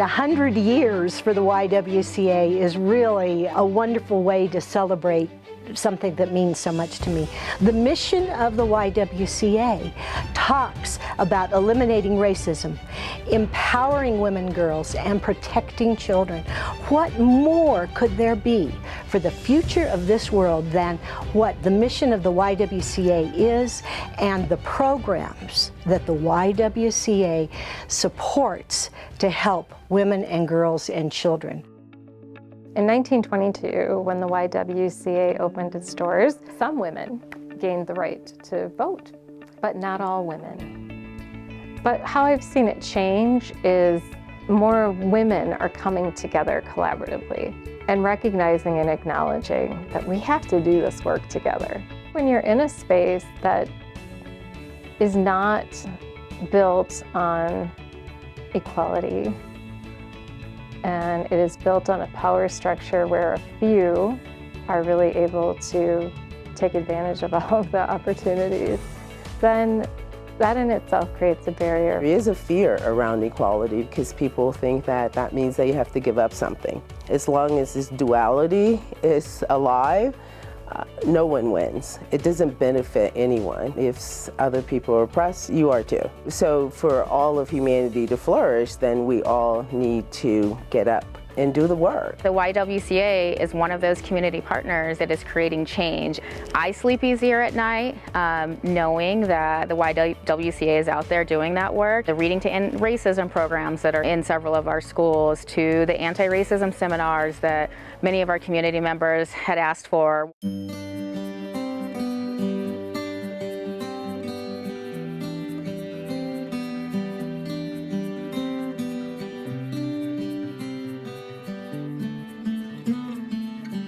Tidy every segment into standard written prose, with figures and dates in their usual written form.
100 years for the YWCA is really a wonderful way to celebrate something that means so much to me. The mission of the YWCA talks about eliminating racism, empowering women, girls, and protecting children. What more could there be for the future of this world than what the mission of the YWCA is and the programs that the YWCA supports to help women and girls and children? In 1922, when the YWCA opened its doors, some women gained the right to vote, but not all women. But how I've seen it change is more women are coming together collaboratively and recognizing and acknowledging that we have to do this work together. When you're in a space that is not built on equality, and it is built on a power structure where a few are really able to take advantage of all of the opportunities, then that in itself creates a barrier. There is a fear around equality because people think that that means they have to give up something. As long as this duality is alive, no one wins. It doesn't benefit anyone. If other people are oppressed, you are too. So for all of humanity to flourish, then we all need to get up and do the work. The YWCA is one of those community partners that is creating change. I sleep easier at night knowing that the YWCA is out there doing that work. The Reading to End Racism programs that are in several of our schools, to the anti-racism seminars that many of our community members had asked for.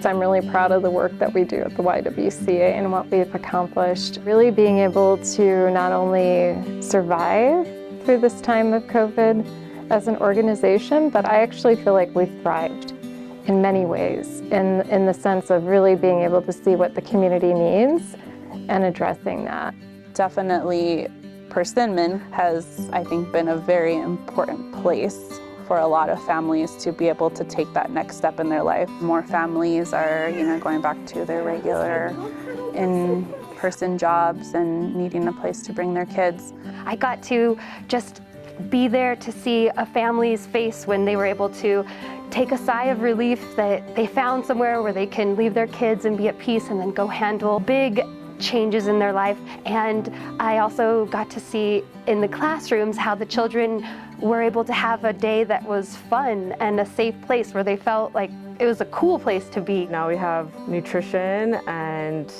I'm really proud of the work that we do at the YWCA and what we've accomplished. Really being able to not only survive through this time of COVID as an organization, but I actually feel like we've thrived in many ways, in the sense of really being able to see what the community needs and addressing that. Definitely, Persimmon has, I think, been a very important place for a lot of families to be able to take that next step in their life. More families are, going back to their regular in-person jobs and needing a place to bring their kids. I got to just be there to see a family's face when they were able to take a sigh of relief that they found somewhere where they can leave their kids and be at peace and then go handle big changes in their life. And I also got to see in the classrooms how the children were able to have a day that was fun and a safe place where they felt like it was a cool place to be. Now we have nutrition and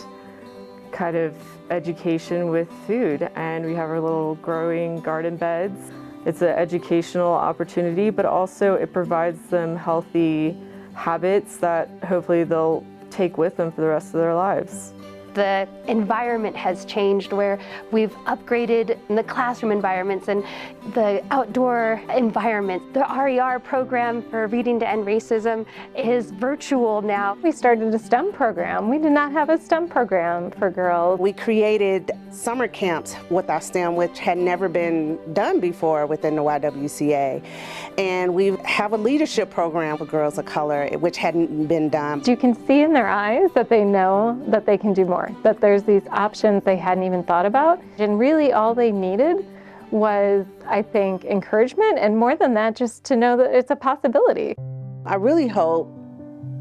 kind of education with food, and we have our little growing garden beds. It's an educational opportunity, but also it provides them healthy habits that hopefully they'll take with them for the rest of their lives. The environment has changed where we've upgraded the classroom environments and the outdoor environment. The RER program for Reading to End Racism is virtual now. We started a STEM program. We did not have a STEM program for girls. We created summer camps with our STEM, which had never been done before within the YWCA. And we have a leadership program for girls of color, which hadn't been done. You can see in their eyes that they know that they can do more, that there's these options they hadn't even thought about. And really all they needed was, I think, encouragement, and more than that, just to know that it's a possibility. I really hope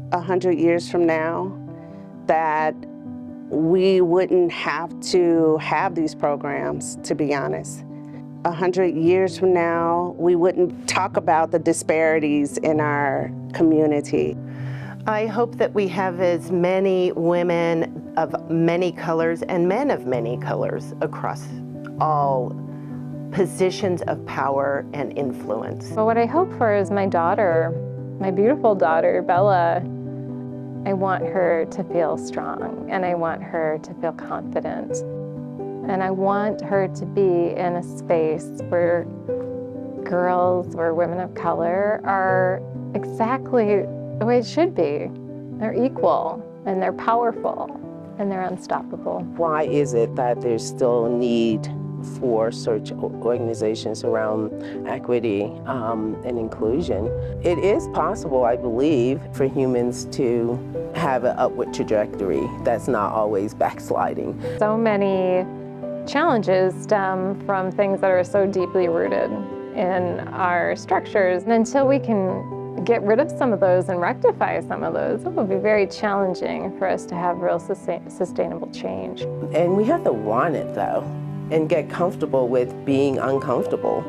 100 years from now that we wouldn't have to have these programs, to be honest. 100 years from now, we wouldn't talk about the disparities in our community. I hope that we have as many women of many colors and men of many colors across all positions of power and influence. But what I hope for is my daughter, my beautiful daughter, Bella. I want her to feel strong, and I want her to feel confident. And I want her to be in a space where girls, where women of color are exactly the way it should be. They're equal, and they're powerful, and they're unstoppable. Why is it that there's still a need for search organizations around equity and inclusion. It is possible, I believe, for humans to have an upward trajectory that's not always backsliding. So many challenges stem from things that are so deeply rooted in our structures. And until we can get rid of some of those and rectify some of those, it will be very challenging for us to have real sustainable change. And we have to want it, though, and get comfortable with being uncomfortable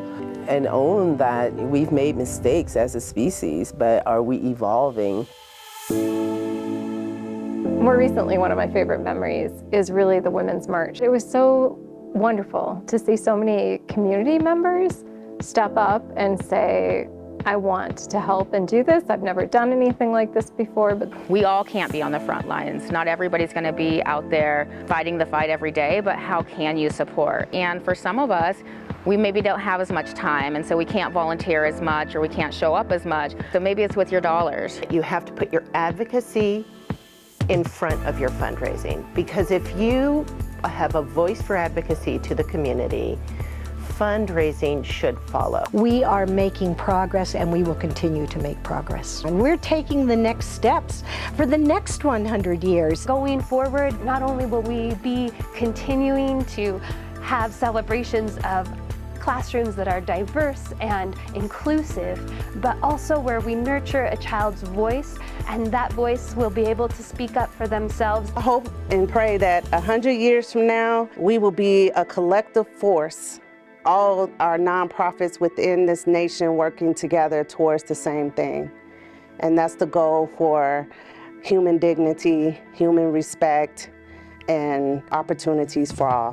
and own that we've made mistakes as a species, but are we evolving? More recently, one of my favorite memories is really the Women's March. It was so wonderful to see so many community members step up and say, I want to help and do this. I've never done anything like this before. But we all can't be on the front lines. Not everybody's going to be out there fighting the fight every day, but how can you support? And for some of us, we maybe don't have as much time, and so we can't volunteer as much or we can't show up as much. So maybe it's with your dollars. You have to put your advocacy in front of your fundraising, because if you have a voice for advocacy to the community, fundraising should follow. We are making progress, and we will continue to make progress. And we're taking the next steps for the next 100 years. Going forward, not only will we be continuing to have celebrations of classrooms that are diverse and inclusive, but also where we nurture a child's voice, and that voice will be able to speak up for themselves. I hope and pray that 100 years from now, we will be a collective force, all our nonprofits within this nation working together towards the same thing. And that's the goal for human dignity, human respect, and opportunities for all.